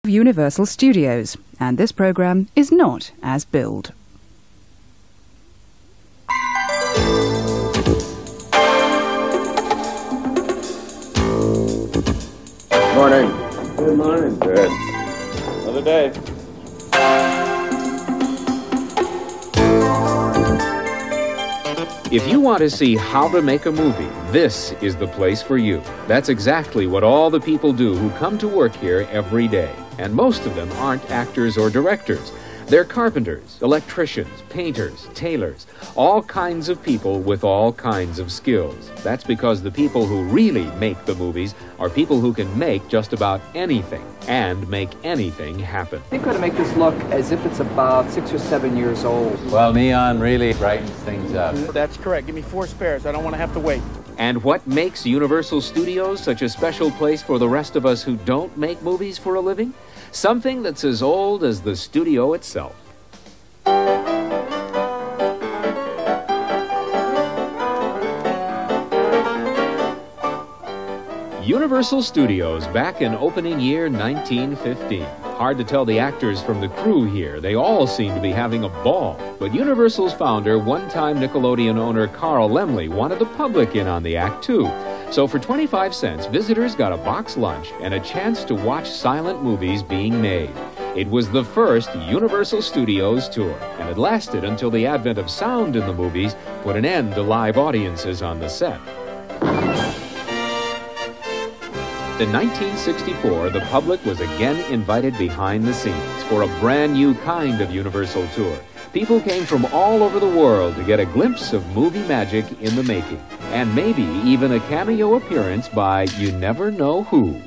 Universal Studios, and this program is not as billed. Morning. Good morning. Good. Another day. If you want to see how to make a movie, this is the place for you. That's exactly what all the people do who come to work here every day. And most of them aren't actors or directors. They're carpenters, electricians, painters, tailors, all kinds of people with all kinds of skills. That's because the people who really make the movies are people who can make just about anything and make anything happen. I think we're going to make this look as if it's about 6 or 7 years old. Well, neon really brightens things up. That's correct. Give me 4 spares. I don't want to have to wait. And what makes Universal Studios such a special place for the rest of us who don't make movies for a living? Something that's as old as the studio itself. Universal Studios back in opening year 1915. Hard to tell the actors from the crew here. They all seem to be having a ball. But Universal's founder, one-time Nickelodeon owner Carl Laemmle, wanted the public in on the act too. So for 25 cents, visitors got a box lunch and a chance to watch silent movies being made. It was the first Universal Studios tour, and it lasted until the advent of sound in the movies put an end to live audiences on the set. In 1964, the public was again invited behind the scenes for a brand new kind of Universal tour. People came from all over the world to get a glimpse of movie magic in the making, and maybe even a cameo appearance by you never know who.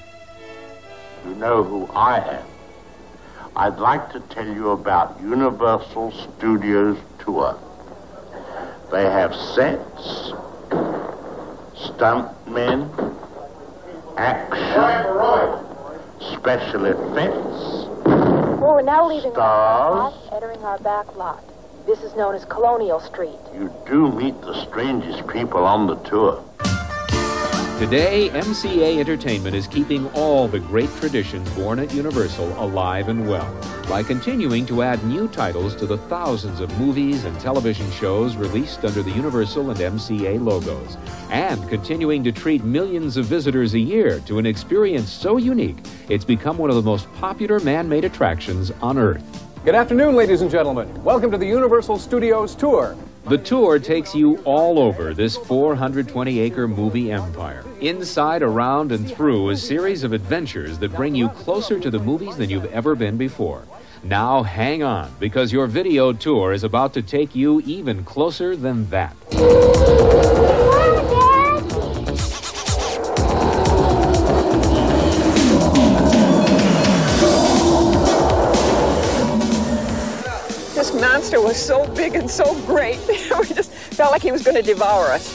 You know who I am. I'd like to tell you about Universal Studios Tour. They have sets, stuntmen, action, special effects. Well, we're now leaving Stars. our lot, entering our back lot. This is known as Colonial Street. You do meet the strangest people on the tour. Today, MCA Entertainment is keeping all the great traditions born at Universal alive and well by continuing to add new titles to the thousands of movies and television shows released under the Universal and MCA logos, and continuing to treat millions of visitors a year to an experience so unique it's become one of the most popular man-made attractions on Earth. Good afternoon, ladies and gentlemen. Welcome to the Universal Studios Tour. The tour takes you all over this 420-acre movie empire. Inside, around, and through a series of adventures that bring you closer to the movies than you've ever been before. Now hang on, because your video tour is about to take you even closer than that. This monster was so big and so great, we just felt like he was going to devour us.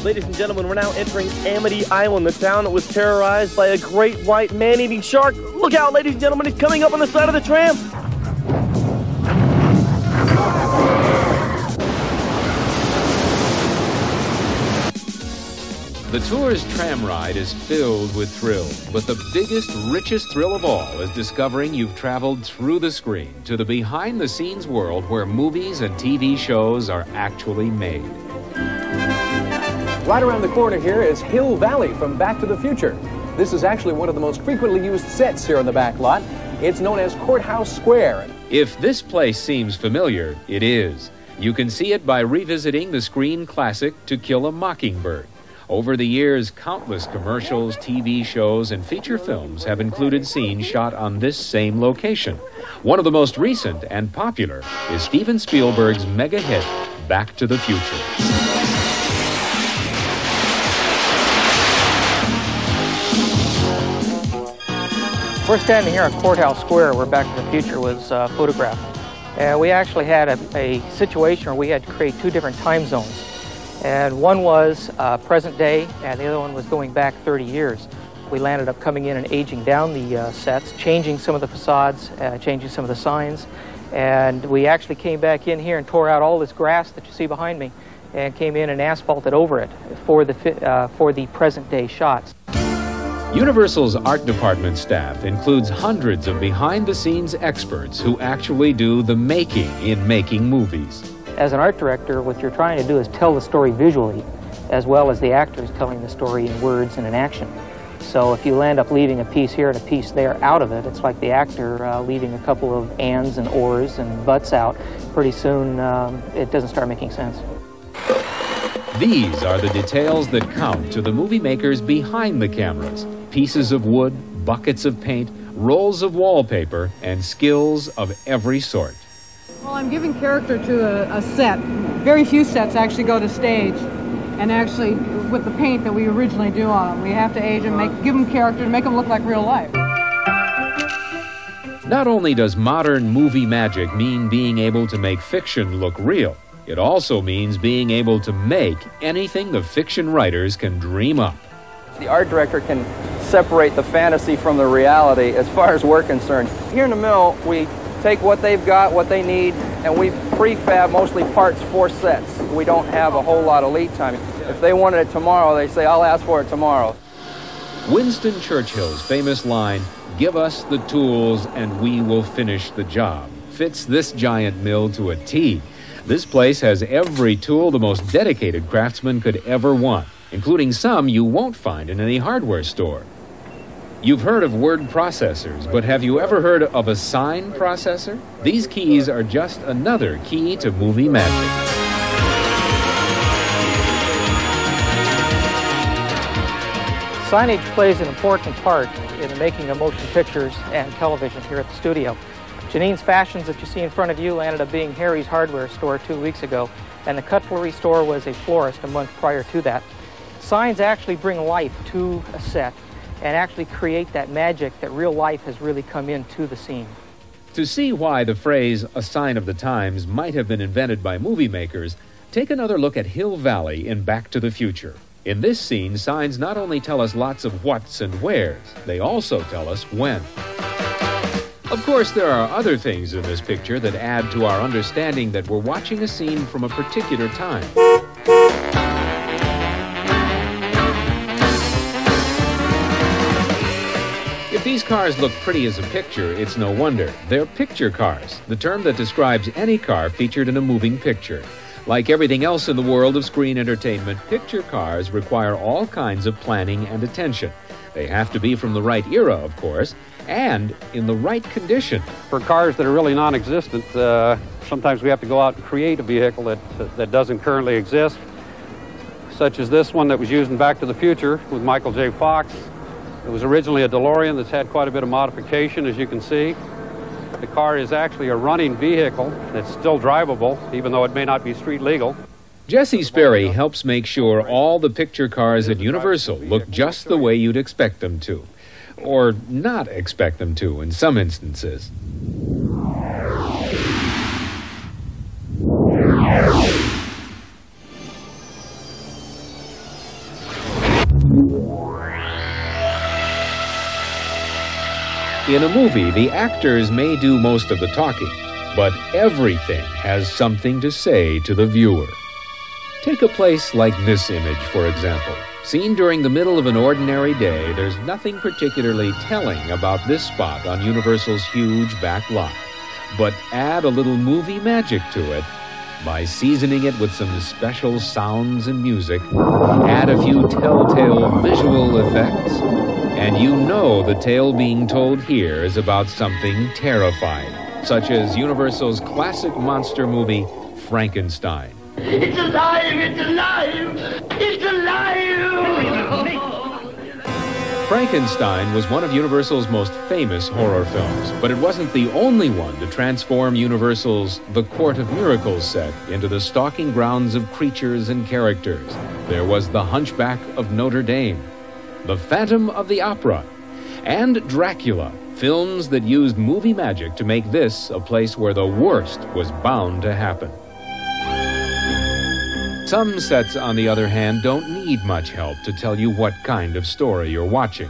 Ladies and gentlemen, we're now entering Amity Island, the town that was terrorized by a great white man-eating shark. Look out, ladies and gentlemen, he's coming up on the side of the tram. The tour's tram ride is filled with thrills, but the biggest, richest thrill of all is discovering you've traveled through the screen to the behind-the-scenes world where movies and TV shows are actually made. Right around the corner here is Hill Valley from Back to the Future. This is actually one of the most frequently used sets here in the back lot. It's known as Courthouse Square. If this place seems familiar, it is. You can see it by revisiting the screen classic To Kill a Mockingbird. Over the years, countless commercials, TV shows, and feature films have included scenes shot on this same location. One of the most recent and popular is Steven Spielberg's mega hit, Back to the Future. We're standing here at Courthouse Square where Back to the Future was photographed. We actually had a situation where we had to create 2 different time zones. And one was present day, and the other one was going back 30 years. We landed up coming in and aging down the sets, changing some of the facades, changing some of the signs, And we actually came back in here and tore out all this grass that you see behind me and came in and asphalted over it for the present-day shots. Universal's art department staff includes hundreds of behind-the-scenes experts who actually do the making in making movies. As an art director, what you're trying to do is tell the story visually, as well as the actors telling the story in words and in action. So if you end up leaving a piece here and a piece there out of it, it's like the actor leaving a couple of ands and ors and buts out. Pretty soon it doesn't start making sense. These are the details that count to the movie makers behind the cameras. Pieces of wood, buckets of paint, rolls of wallpaper, and skills of every sort. Well, I'm giving character to a set. Very few sets actually go to stage, and actually with the paint that we originally do on them. We have to age them, give them character, and make them look like real life. Not only does modern movie magic mean being able to make fiction look real, it also means being able to make anything the fiction writers can dream up. The art director can separate the fantasy from the reality as far as we're concerned. Here in the mill, we take what they've got, what they need, and we prefab mostly parts for sets. We don't have a whole lot of lead time. If they wanted it tomorrow, they say, I'll ask for it tomorrow. Winston Churchill's famous line, "Give us the tools and we will finish the job," fits this giant mill to a T. This place has every tool the most dedicated craftsman could ever want, including some you won't find in any hardware store. You've heard of word processors, but have you ever heard of a sign processor? These keys are just another key to movie magic. Signage plays an important part in the making of motion pictures and television here at the studio. Janine's Fashions that you see in front of you ended up being Harry's hardware store 2 weeks ago, and the cutlery store was a florist a month prior to that. Signs actually bring life to a set and actually create that magic that real life has really come into the scene. To see why the phrase "a sign of the times" might have been invented by movie makers, take another look at Hill Valley in Back to the Future. In this scene, signs not only tell us lots of whats and wheres, they also tell us when. Of course, there are other things in this picture that add to our understanding that we're watching a scene from a particular time. If these cars look pretty as a picture, it's no wonder. They're picture cars, the term that describes any car featured in a moving picture. Like everything else in the world of screen entertainment, picture cars require all kinds of planning and attention. They have to be from the right era, of course, and in the right condition. For cars that are really non-existent, sometimes we have to go out and create a vehicle that doesn't currently exist, such as this one that was used in Back to the Future with Michael J. Fox. It was originally a DeLorean that's had quite a bit of modification, as you can see. The car is actually a running vehicle that's still drivable, even though it may not be street legal. Jesse Sperry helps make sure all the picture cars at Universal look just the way you'd expect them to. Or not expect them to in some instances. In a movie, the actors may do most of the talking, but everything has something to say to the viewer. Take a place like this image, for example. Seen during the middle of an ordinary day, there's nothing particularly telling about this spot on Universal's huge back lot. But add a little movie magic to it by seasoning it with some special sounds and music, add a few telltale visual effects, and you know the tale being told here is about something terrifying, such as Universal's classic monster movie, Frankenstein. It's alive! It's alive! It's alive! Frankenstein was one of Universal's most famous horror films, but it wasn't the only one to transform Universal's The Court of Miracles set into the stalking grounds of creatures and characters. There was The Hunchback of Notre Dame, The Phantom of the Opera, and Dracula, films that used movie magic to make this a place where the worst was bound to happen. Some sets, on the other hand, don't need much help to tell you what kind of story you're watching.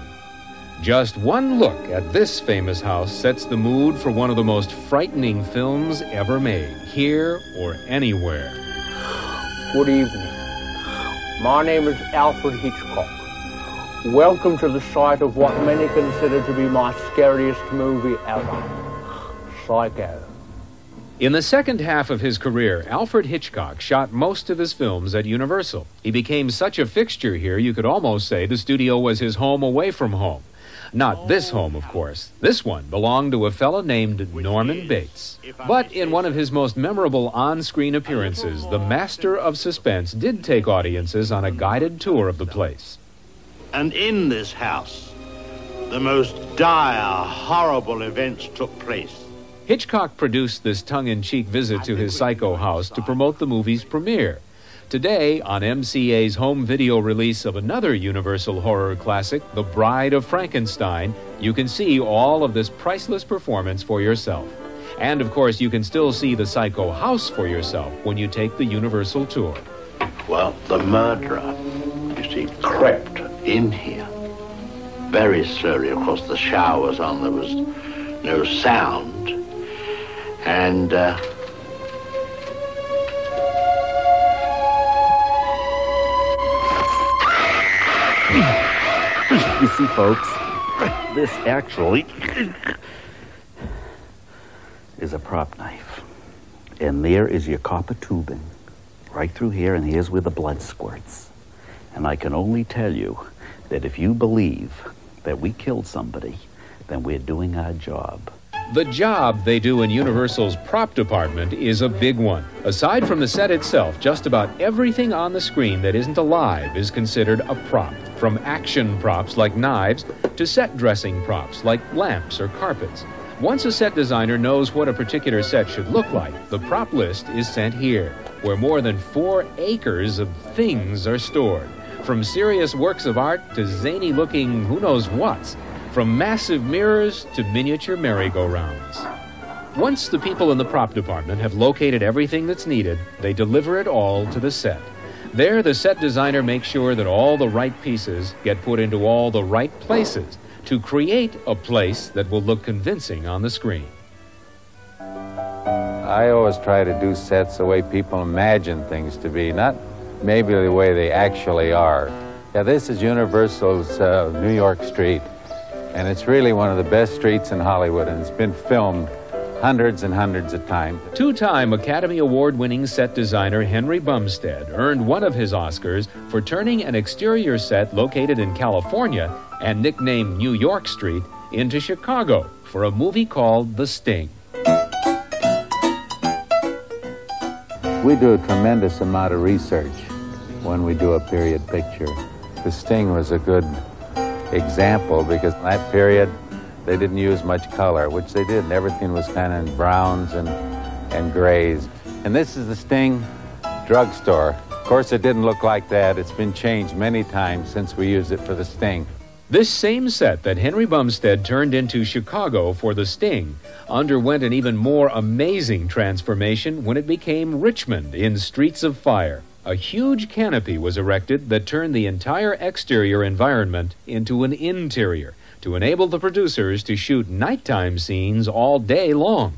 Just one look at this famous house sets the mood for one of the most frightening films ever made, here or anywhere. Good evening. My name is Alfred Hitchcock. Welcome to the site of what many consider to be my scariest movie ever, Psycho. In the second half of his career, Alfred Hitchcock shot most of his films at Universal. He became such a fixture here, you could almost say the studio was his home away from home. Not this home, of course. This one belonged to a fellow named Norman Bates. But in one of his most memorable on-screen appearances, the master of suspense did take audiences on a guided tour of the place. And in this house, the most dire, horrible events took place. Hitchcock produced this tongue-in-cheek visit to his Psycho house to promote the movie's premiere. Today, on MCA's home video release of another Universal horror classic, The Bride of Frankenstein, you can see all of this priceless performance for yourself. And, of course, you can still see the Psycho house for yourself when you take the Universal tour. Well, the murderer, you see, crept in here very slowly. Of course, the shower was on, there was no sound. And, you see, folks, this actually is a prop knife. And there is your copper tubing right through here, and here's where the blood squirts. And I can only tell you that if you believe that we killed somebody, then we're doing our job. The job they do in Universal's prop department is a big one. Aside from the set itself, just about everything on the screen that isn't alive is considered a prop. From action props like knives to set dressing props like lamps or carpets. Once a set designer knows what a particular set should look like, the prop list is sent here, where more than 4 acres of things are stored. From serious works of art to zany-looking who-knows-whats. From massive mirrors to miniature merry-go-rounds. Once the people in the prop department have located everything that's needed, they deliver it all to the set. There, the set designer makes sure that all the right pieces get put into all the right places to create a place that will look convincing on the screen. I always try to do sets the way people imagine things to be, not maybe the way they actually are. Yeah, this is Universal's New York Street. And it's really one of the best streets in Hollywood, and it's been filmed hundreds and hundreds of times. Two-time Academy Award-winning set designer Henry Bumstead earned one of his Oscars for turning an exterior set located in California and nicknamed New York Street into Chicago for a movie called The Sting. We do a tremendous amount of research when we do a period picture. The Sting was a good example because in that period they didn't use much color, which they did, and everything was kind of in browns and grays. And this is the Sting drugstore. Of course, it didn't look like that. It's been changed many times since we used it for the Sting. This same set that Henry Bumstead turned into Chicago for the Sting underwent an even more amazing transformation when it became Richmond in Streets of Fire. A huge canopy was erected that turned the entire exterior environment into an interior to enable the producers to shoot nighttime scenes all day long.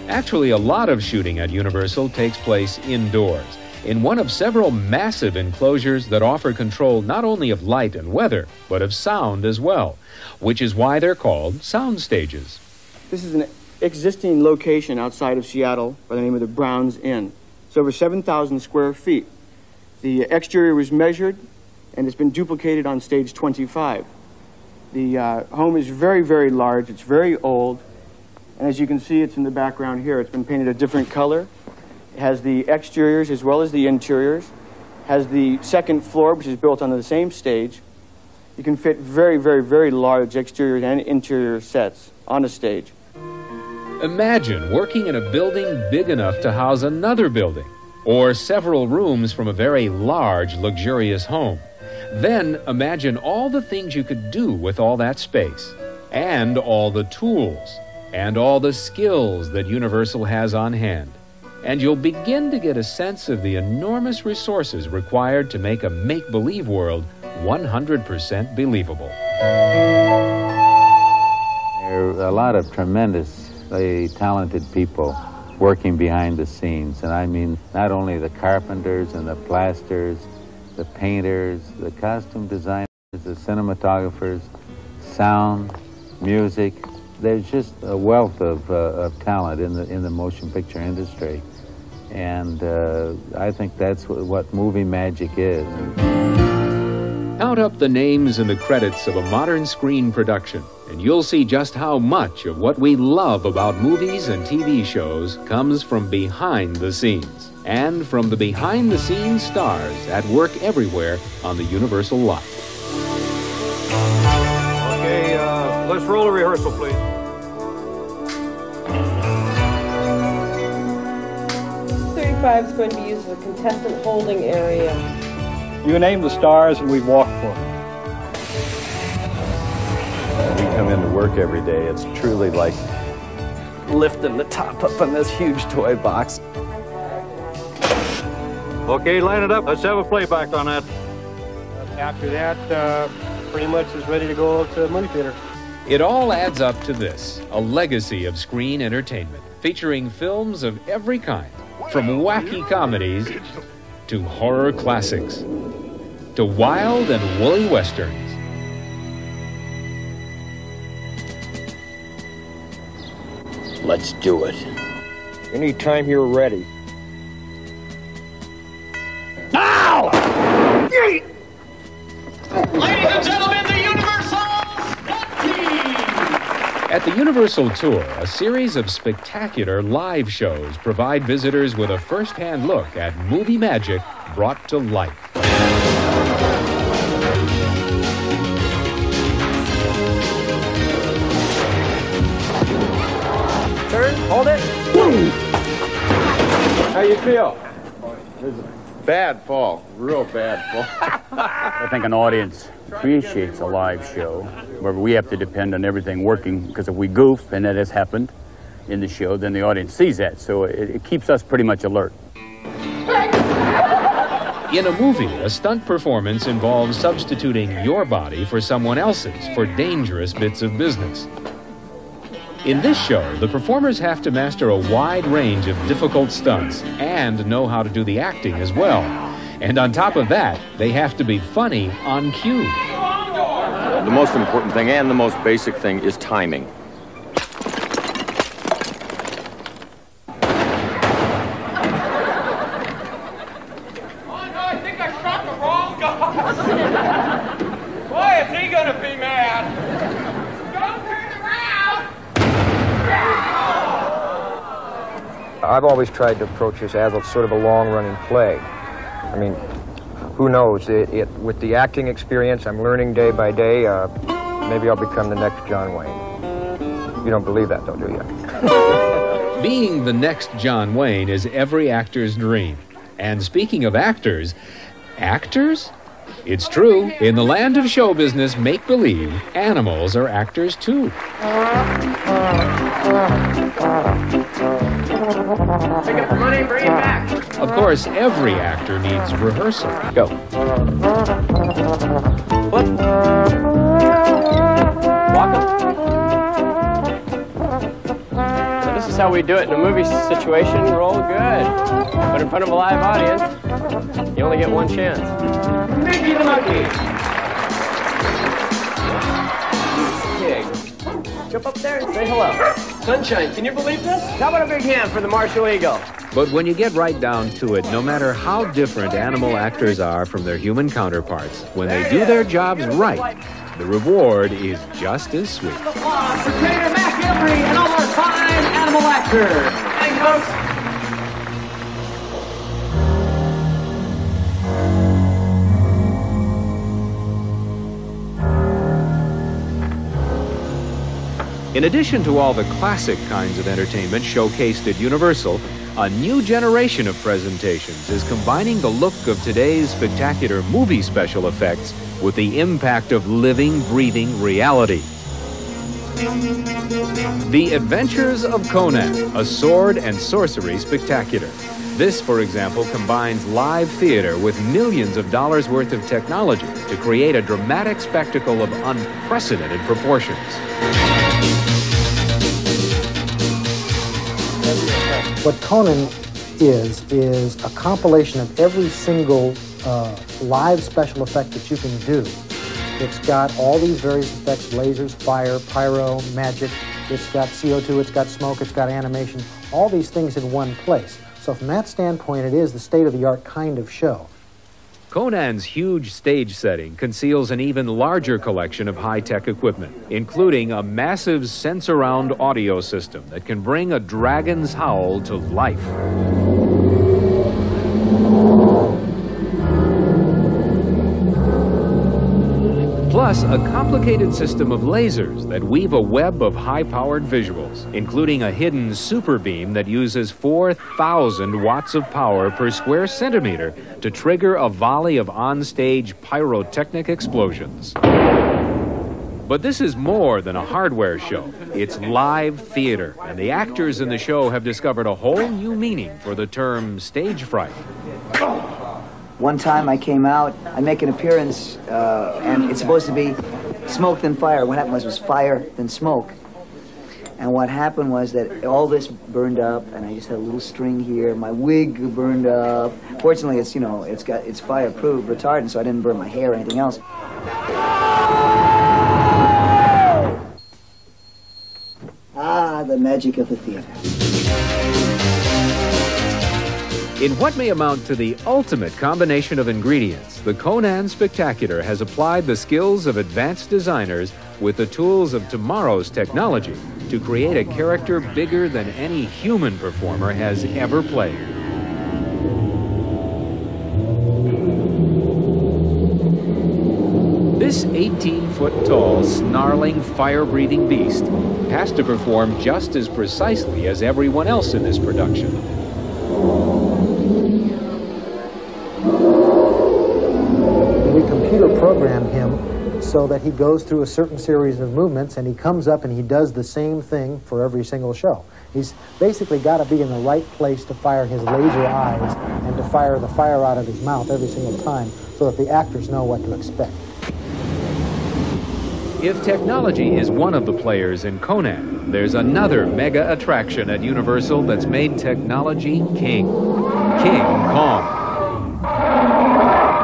Actually, a lot of shooting at Universal takes place indoors, in one of several massive enclosures that offer control not only of light and weather, but of sound as well, which is why they're called sound stages. This is an existing location outside of Seattle by the name of the Browns Inn. It's over 7,000 square feet. The exterior was measured and it's been duplicated on stage 25. The home is very, very large. It's very old. And as you can see, it's in the background here. It's been painted a different color. It has the exteriors as well as the interiors. It has the second floor, which is built onto the same stage. You can fit very, very, very large exterior and interior sets on a stage. Imagine working in a building big enough to house another building, or several rooms from a very large, luxurious home. Then imagine all the things you could do with all that space, and all the tools, and all the skills that Universal has on hand. and you'll begin to get a sense of the enormous resources required to make a make-believe world 100% believable. There are a lot of tremendously talented people working behind the scenes, and I mean not only the carpenters and the plasters, the painters, the costume designers, the cinematographers, sound, music. There's just a wealth of talent in the motion picture industry, and I think that's what movie magic is. Count up the names and the credits of a modern screen production, and you'll see just how much of what we love about movies and TV shows comes from behind the scenes, and from the behind-the-scenes stars at work everywhere on the Universal lot. Okay, let's roll a rehearsal, please. .35 is going to be used as a contestant holding area. You name the stars and we walk for them. We come into work every day. It's truly like Lifting the top up on this huge toy box. Okay, line it up. Let's have a playback on that. After that, pretty much is ready to go to the movie theater. It all adds up to this, a legacy of screen entertainment, featuring films of every kind, from wacky comedies to horror classics, to wild and woolly westerns. Let's do it. Anytime you're ready. Now! Ladies and gentlemen, the Universal Stunt Team! At the Universal Tour, a series of spectacular live shows provide visitors with a first-hand look at movie magic brought to life. Turn, hold it. How you feel? bad fall, real bad fall. I think an audience appreciates a live show where we have to depend on everything working, because if we goof, and that has happened in the show, then the audience sees that. So it keeps us pretty much alert. In a movie, a stunt performance involves substituting your body for someone else's for dangerous bits of business. In this show, the performers have to master a wide range of difficult stunts and know how to do the acting as well. And on top of that, they have to be funny on cue. The most important thing and the most basic thing is timing. Boy, is he gonna be mad! Don't turn around! I've always tried to approach this as a sort of a long-running play. I mean, who knows? With the acting experience I'm learning day by day, maybe I'll become the next John Wayne. You don't believe that, though, do you? Being the next John Wayne is every actor's dream. And speaking of actors, actors? It's true. In the land of show business, make-believe, animals are actors too. Pick up the money, bring it back. Of course, every actor needs rehearsal. Go. Flip. Walk up. So this is how we do it in a movie situation. Roll good. But in front of a live audience, you only get one chance. Mickey the Monkey. Pig. Jump up there and say hello. Sunshine, can you believe this? How about a big hand for the Marshall Eagle? But when you get right down to it, no matter how different animal actors are from their human counterparts, when they do their jobs right, the reward is just as sweet. Applause for Trainer Mac Embry and all our fine animal actors. Thank you, folks. In addition to all the classic kinds of entertainment showcased at Universal, a new generation of presentations is combining the look of today's spectacular movie special effects with the impact of living, breathing reality. The Adventures of Conan, a sword and sorcery spectacular. This, for example, combines live theater with millions of dollars worth of technology to create a dramatic spectacle of unprecedented proportions. What Conan is a compilation of every single live special effect that you can do. It's got all these various effects: lasers, fire, pyro, magic. It's got CO2, it's got smoke, it's got animation, all these things in one place. So from that standpoint, it is the state-of-the-art kind of show. Conan's huge stage setting conceals an even larger collection of high-tech equipment, including a massive sense-around audio system that can bring a dragon's howl to life. Plus, a complicated system of lasers that weave a web of high-powered visuals, including a hidden super beam that uses 4,000 watts of power per square centimeter to trigger a volley of on-stage pyrotechnic explosions. But this is more than a hardware show. It's live theater, and the actors in the show have discovered a whole new meaning for the term stage fright. One time I came out, I make an appearance, and it's supposed to be smoke then fire. What happened was fire then smoke. And what happened was that all this burned up, and I just had a little string here. My wig burned up. Fortunately, it's, you know, it's fireproof retardant, so I didn't burn my hair or anything else. Ah, the magic of the theater. In what may amount to the ultimate combination of ingredients, the Conan Spectacular has applied the skills of advanced designers with the tools of tomorrow's technology to create a character bigger than any human performer has ever played. This 18-foot-tall, snarling, fire-breathing beast has to perform just as precisely as everyone else in this production. We computer program him so that he goes through a certain series of movements, and he comes up and he does the same thing for every single show. He's basically got to be in the right place to fire his laser eyes and to fire the fire out of his mouth every single time so that the actors know what to expect. If technology is one of the players in Conan, there's another mega attraction at Universal that's made technology king. King Kong.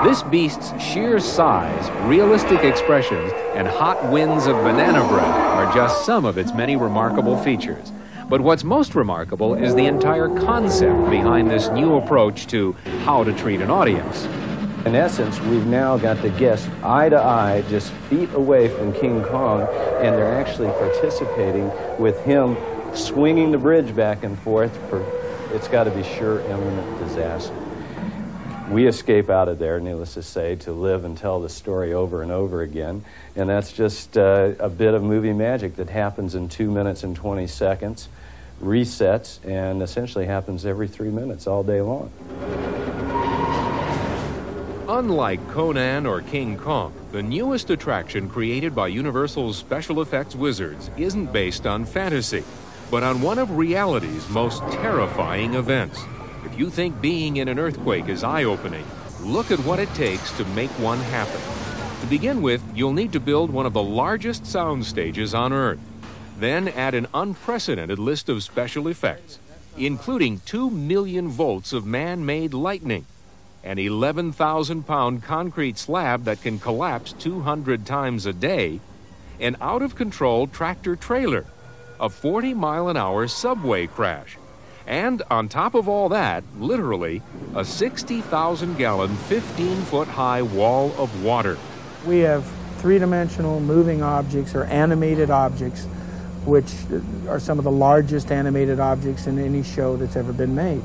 This beast's sheer size, realistic expressions, and hot winds of banana breath are just some of its many remarkable features. But what's most remarkable is the entire concept behind this new approach to how to treat an audience. In essence, we've now got the guests eye to eye, just feet away from King Kong, and they're actually participating with him swinging the bridge back and forth for, it's got to be sure, imminent disaster. We escape out of there, needless to say, to live and tell the story over and over again, and that's just a bit of movie magic that happens in 2 minutes and 20 seconds, resets, and essentially happens every 3 minutes all day long. Unlike Conan or King Kong, the newest attraction created by Universal's special effects wizards isn't based on fantasy, but on one of reality's most terrifying events. If you think being in an earthquake is eye-opening, look at what it takes to make one happen. To begin with, you'll need to build one of the largest sound stages on Earth. Then add an unprecedented list of special effects, including 2 million volts of man-made lightning, an 11,000-pound concrete slab that can collapse 200 times a day, an out-of-control tractor-trailer, a 40-mile-an-hour subway crash, and on top of all that, literally, a 60,000-gallon, 15-foot-high wall of water. We have three-dimensional moving objects or animated objects, which are some of the largest animated objects in any show that's ever been made.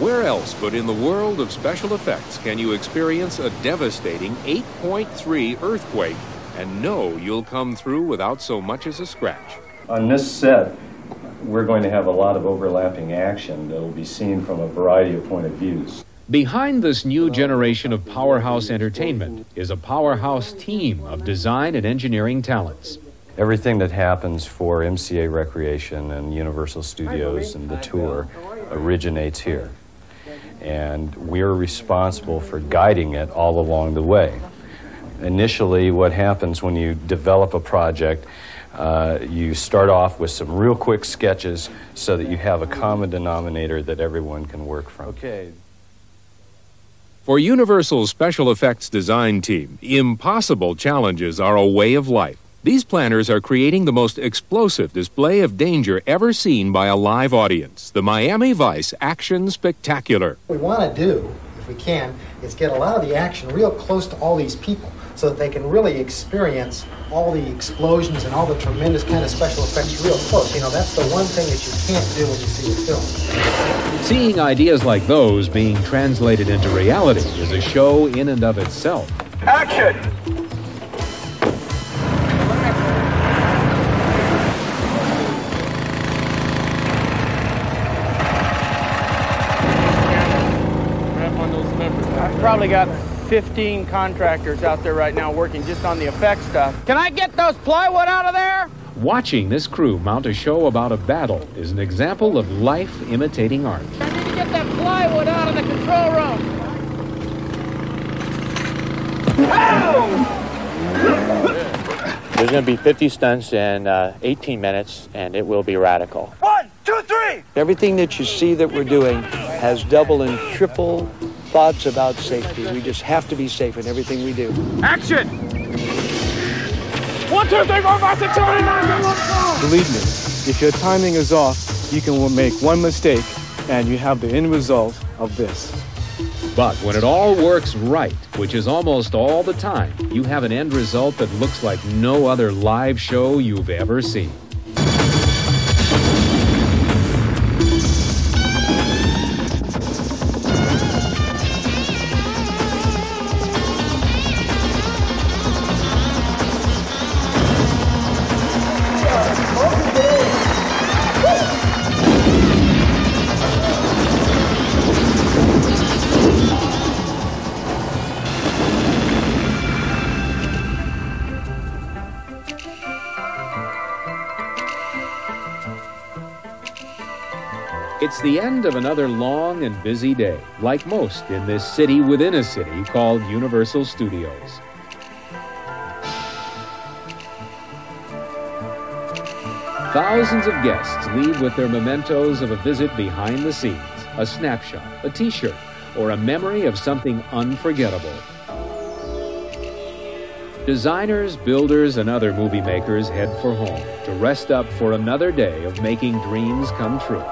Where else but in the world of special effects can you experience a devastating 8.3 earthquake and know you'll come through without so much as a scratch? On this set, we're going to have a lot of overlapping action that will be seen from a variety of point of views. Behind this new generation of powerhouse entertainment is a powerhouse team of design and engineering talents. Everything that happens for MCA Recreation and Universal Studios and the tour originates here. And we're responsible for guiding it all along the way. Initially, what happens when you develop a project, you start off with some real quick sketches so that you have a common denominator that everyone can work from. Okay. For Universal's special effects design team, impossible challenges are a way of life. These planners are creating the most explosive display of danger ever seen by a live audience, the Miami Vice Action Spectacular. What we want to do, if we can, is get a lot of the action real close to all these people so that they can really experience all the explosions and all the tremendous kind of special effects real close. You know, that's the one thing that you can't do when you see a film. Seeing ideas like those being translated into reality is a show in and of itself. Action! I've probably got 15 contractors out there right now working just on the effect stuff. Can I get those plywood out of there? Watching this crew mount a show about a battle is an example of life imitating art. I need to get that plywood out of the control room. There's going to be 50 stunts in 18 minutes, and it will be radical. 1, 2, 3! Everything that you see that we're doing has double and triple thoughts about safety. We just have to be safe in everything we do. Action! 1, 2, 3, 4, 5, 6, 7, 8, 9, 10. Believe me, if your timing is off, you can make one mistake and you have the end result of this. But when it all works right, which is almost all the time, you have an end result that looks like no other live show you've ever seen. It's the end of another long and busy day, like most in this city within a city called Universal Studios. Thousands of guests leave with their mementos of a visit behind the scenes, a snapshot, a t-shirt, or a memory of something unforgettable. Designers, builders, and other movie makers head for home to rest up for another day of making dreams come true.